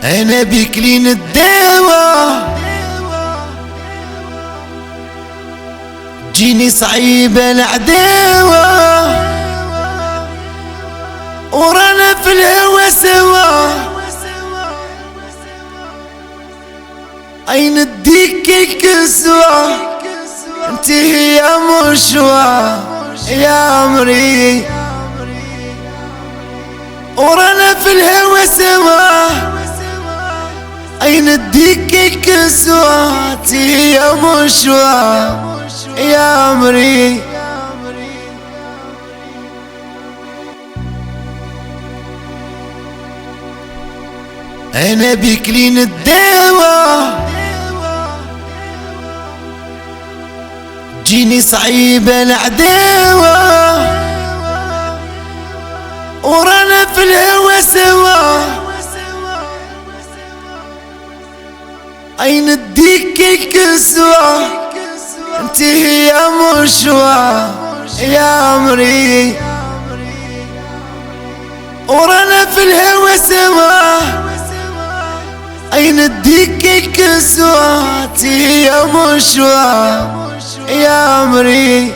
انا بكلين الدواء جيني صعيبة العداوة ورانا في الهوى سوا. اين الديك الكسوة انت هي مشوى يا عمري ورانا في الهوى سوا. اين الديك الكسوة انت هي مشوى يا عمري. انا بكلين الدواء جيني صعيبة العداوة ورانا في الهوى سوا. اين الديك الكسوة انت هي مشوى يا عمري ورانا في الهوى سوا. اين الديك الكسوة انت هي مشوى يا عمري.